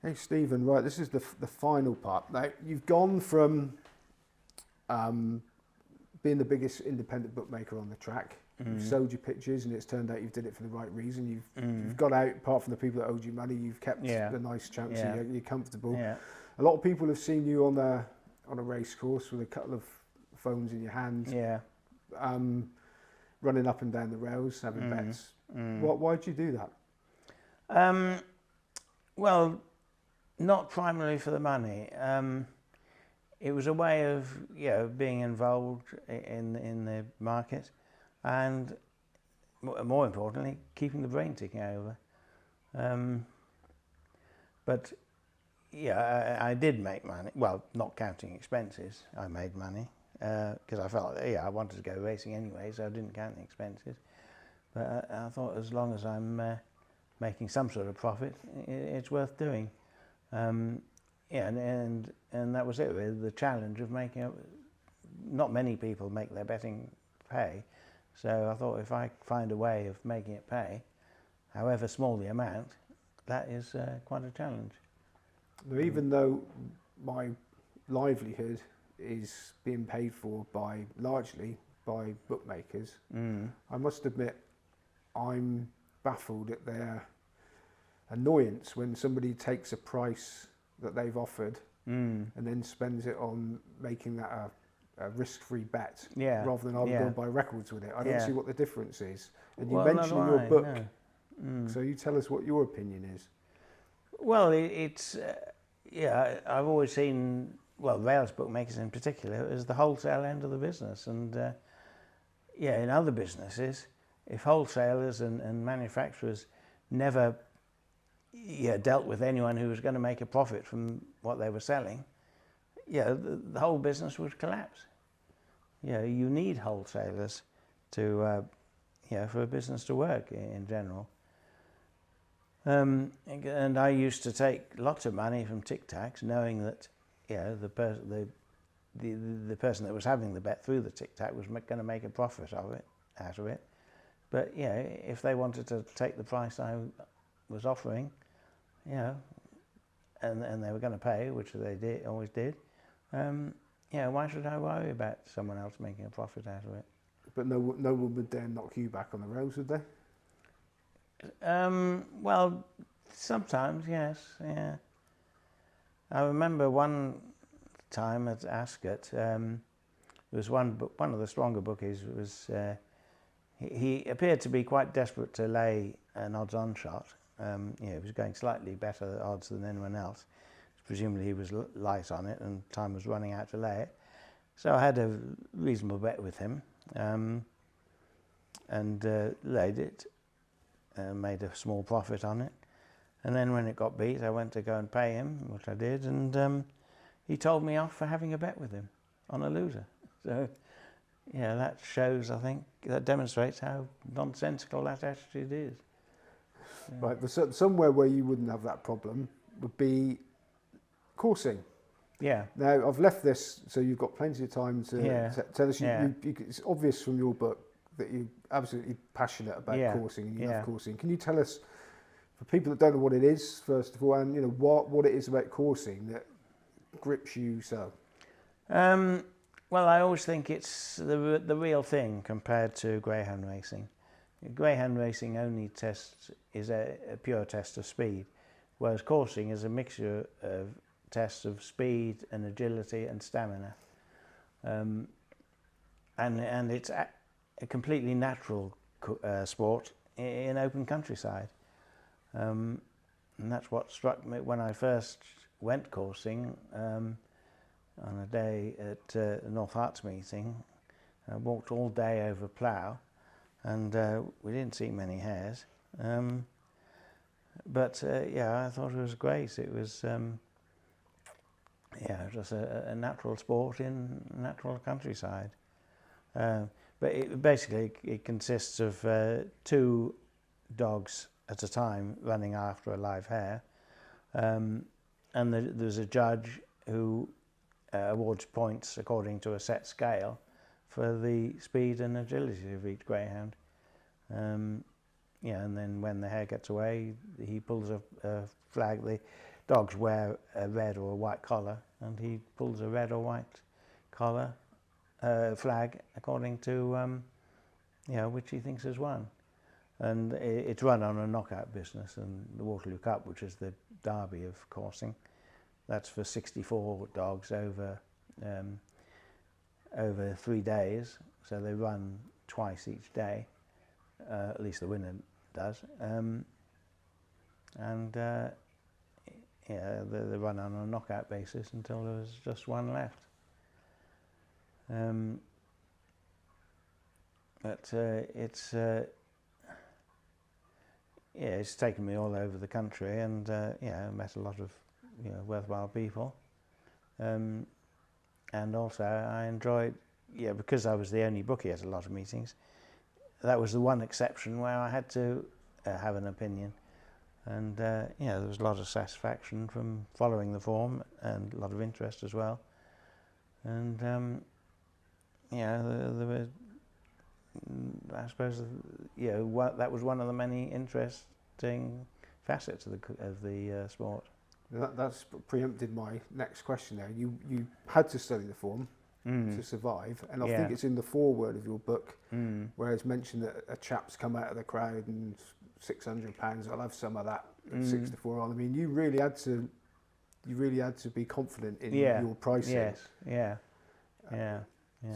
Hey Stephen, right, this is the final part. Now, you've gone from being the biggest independent bookmaker on the track. You've sold your pictures and it's turned out you've did it for the right reason. You've got out, apart from the people that owed you money, you've kept Yeah. a nice chance, Yeah. so you're comfortable. Yeah. A lot of people have seen you on a race course with a couple of phones in your hand, Yeah. running up and down the rails, having bets. Why'd you do that? Um, well, not primarily for the money. It was a way of being involved in the market, and more importantly, keeping the brain ticking over. But yeah, I did make money. Well, not counting expenses, I made money because I felt I wanted to go racing anyway, so I didn't count the expenses. But I thought as long as I'm making some sort of profit, it's worth doing. And that was it really, the challenge of making it. Not many people make their betting pay, so I thought if I find a way of making it pay, however small the amount, that is quite a challenge. Now, even though my livelihood is being paid for largely by bookmakers, I must admit I'm baffled at their annoyance when somebody takes a price that they've offered and then spends it on making that a risk-free bet, rather than go and buy records with it. I don't see what the difference is. And you mentioned in your book, so you tell us what your opinion is. Well, it's I've always seen, well, rails bookmakers in particular, as the wholesale end of the business. And in other businesses, if wholesalers and manufacturers never dealt with anyone who was going to make a profit from what they were selling, the whole business would collapse. You need wholesalers to, for a business to work in general. And I used to take lots of money from Tic Tacs, knowing that the person that was having the bet through the Tic Tac was going to make a profit out of it. But if they wanted to take the price I was offering, and they were going to pay, which they always did, why should I worry about someone else making a profit out of it? But no one would dare knock you back on the rails, would they? Well, sometimes, yes, yeah. I remember one time at Ascot, there was one of the stronger bookies was, he appeared to be quite desperate to lay an odds-on shot. He was going slightly better odds than anyone else. Presumably he was light on it and time was running out to lay it. So I had a reasonable bet with him and laid it. Made a small profit on it, and then when it got beat I went to go and pay him, which I did, and he told me off for having a bet with him on a loser. So that shows, I think, that demonstrates how nonsensical that attitude is. Right, but somewhere where you wouldn't have that problem would be coursing. Now I've left this so you've got plenty of time to tell us. It's obvious from your book that you're absolutely passionate about coursing and you love coursing. Can you tell us, for people that don't know what it is, first of all, and what it is about coursing that grips you so? Well, I always think it's the real thing compared to greyhound racing. Greyhound racing only is a pure test of speed, whereas coursing is a mixture of tests of speed and agility and stamina, and it's a completely natural sport in open countryside, and that's what struck me when I first went coursing on a day at the North Harts meeting. I walked all day over plough, and we didn't see many hares, but I thought it was great. It was just a natural sport in natural countryside. But it consists of 2 dogs at a time running after a live hare, and there's a judge who awards points according to a set scale for the speed and agility of each greyhound. And then when the hare gets away, he pulls a flag. dogs wear a red or a white collar, and he pulls a red or white collar flag according to which he thinks has won. And it's run on a knockout business, and the Waterloo Cup, which is the derby of coursing, that's for 64 dogs over 3 days. So they run twice each day, at least the winner does. They run on a knockout basis until there was just one left. It's taken me all over the country, and met a lot of worthwhile people, and also I enjoyed, because I was the only bookie at a lot of meetings. That was the one exception where I had to have an opinion, and there was a lot of satisfaction from following the form, and a lot of interest as well, and there were, I suppose, that was one of the many interesting facets of the sport. That's preempted my next question there. You had to study the form to survive, and I think it's in the foreword of your book where it's mentioned that a chap's come out of the crowd and £600, I'll have some of that at 6 to 4 on. I mean, you really had to be confident in your pricing. Yes.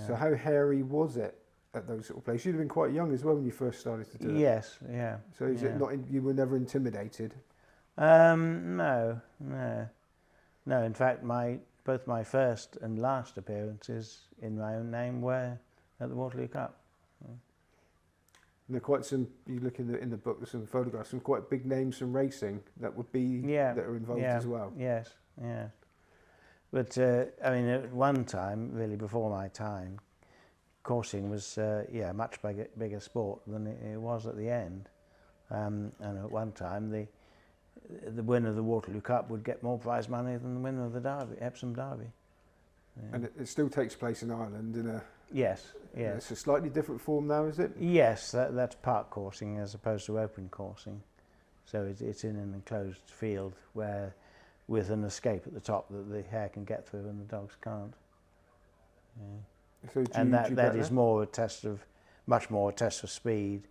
So how hairy was it at those sort of places? You'd have been quite young as well when you first started to do it. Yes, yeah. So is it not? You were never intimidated? No. In fact, both my first and last appearances in my own name were at the Waterloo Cup. And there are quite some. You look in the book, there's some photographs, some quite big names from racing that would be that are involved as well. Yes, yeah. But at one time, really before my time, coursing was much bigger sport than it was at the end. And at one time, the winner of the Waterloo Cup would get more prize money than the winner of the Derby, Epsom Derby. Yeah. And it still takes place in Ireland in a... Yes. It's a slightly different form now, is it? Yes, that's park coursing as opposed to open coursing. So it's in an enclosed field where, with an escape at the top that the hare can get through and the dogs can't. Yeah. So that is much more a test of speed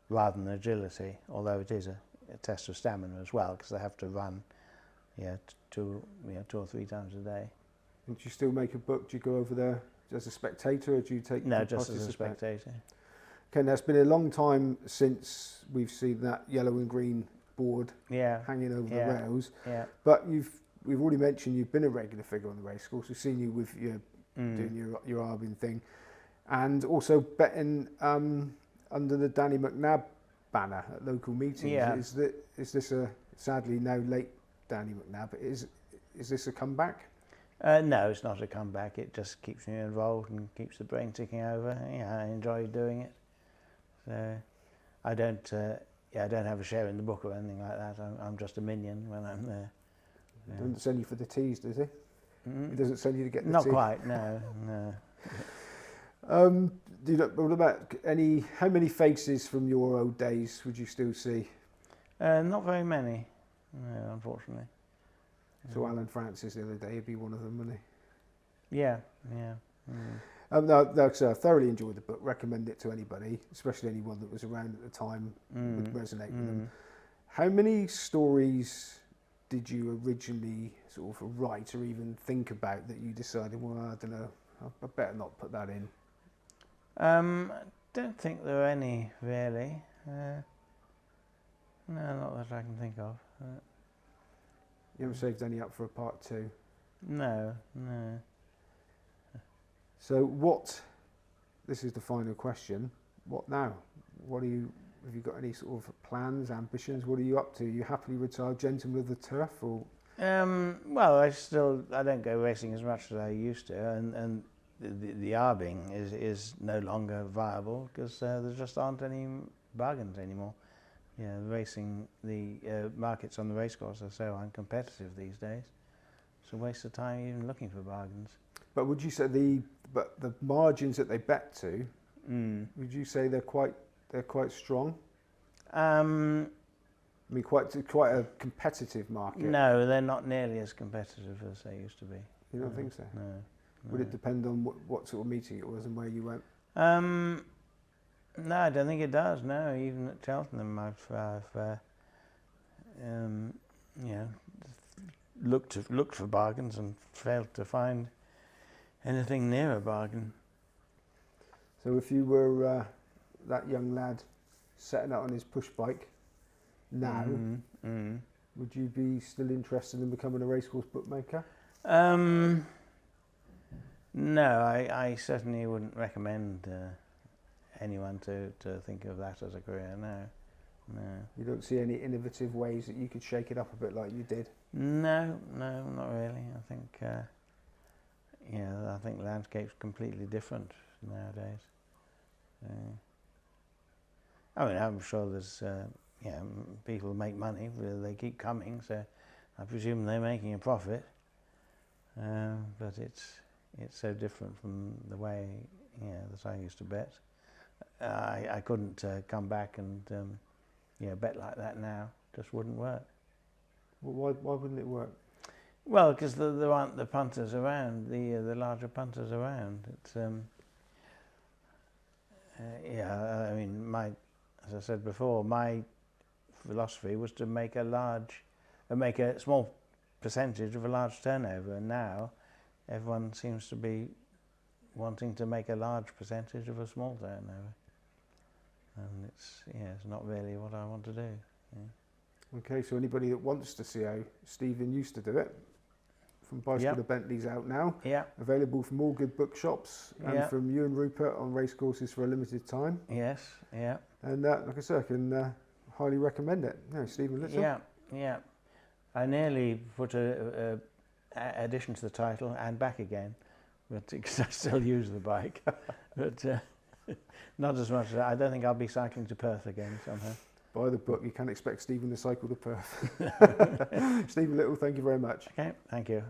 rather than agility, although it is a test of stamina as well, because they have to run 2 or 3 times a day. And do you still make a book? Do you go over there as a spectator, or do you take... No, just as a spectator. Okay, now it's been a long time since we've seen that yellow and green board hanging over the rails. Yeah. But we've already mentioned you've been a regular figure on the race course. We've seen you with doing your Arbin thing, and also betting under the Danny McNabb banner at local meetings. Yeah. Is this a sadly now late Danny McNabb? Is this a comeback? No, it's not a comeback. It just keeps me involved and keeps the brain ticking over. I enjoy doing it. So I don't have a share in the book or anything like that. I'm just a minion when I'm there. He doesn't send you for the teas, does he? He doesn't send you to get the tea? Not quite, no. What about how many faces from your old days would you still see? Not very many, no, unfortunately. So Alan Francis the other day, he'd be one of them, wouldn't he? Yeah. I thoroughly enjoyed the book. Recommend it to anybody, especially anyone that was around at the time would resonate with them. How many stories did you originally sort of write or even think about that you decided, well, I don't know, I better not put that in? I don't think there are any really. No, not that I can think of. You haven't saved any up for a part 2? No. So this is the final question, what now? Have you got any sort of plans, ambitions? What are you up to? Are you happily retired gentleman of the turf, or? Well, I don't go racing as much as I used to, and the arbing is no longer viable because there just aren't any bargains anymore. Racing, the markets on the racecourse are so uncompetitive these days. It's a waste of time even looking for bargains. But would you say the margins that they bet to? Would you say they're quite strong? I mean, quite a competitive market. No, they're not nearly as competitive as they used to be. You don't think so? No. Would it depend on what sort of meeting it was and where you went? No, I don't think it does. No, even at Cheltenham, I've you know, looked for bargains and failed to find anything near a bargain. So if you were that young lad setting out on his push bike now, would you be still interested in becoming a racecourse bookmaker? No, I certainly wouldn't recommend anyone to think of that as a career. No. You don't see any innovative ways that you could shake it up a bit like you did? No, not really. I think I think the landscape's completely different nowadays. I mean, I'm sure there's people who make money. They keep coming, so I presume they're making a profit. But it's so different from the way that I used to bet. I couldn't come back and bet like that now. Just wouldn't work. Well, why wouldn't it work? Well, because there aren't the punters around, the larger punters around. It's I mean, as I said before, my philosophy was to make a small percentage of a large turnover, and now everyone seems to be wanting to make a large percentage of a small turnover, and it's not really what I want to do. Yeah. Okay, so anybody that wants to see how Stephen used to do it, From Bicycle to Bentley's out now. Yeah. Available from all good bookshops and from you and Rupert on Racecourses for a limited time. Yes. Yeah. And like I said, I can highly recommend it. No, Stephen Little. Yeah. I nearly put a addition to the title and back again, but because I still use the bike, but not as much. I don't think I'll be cycling to Perth again somehow. Buy the book. You can't expect Stephen to cycle to Perth. Stephen Little, thank you very much. Okay, thank you.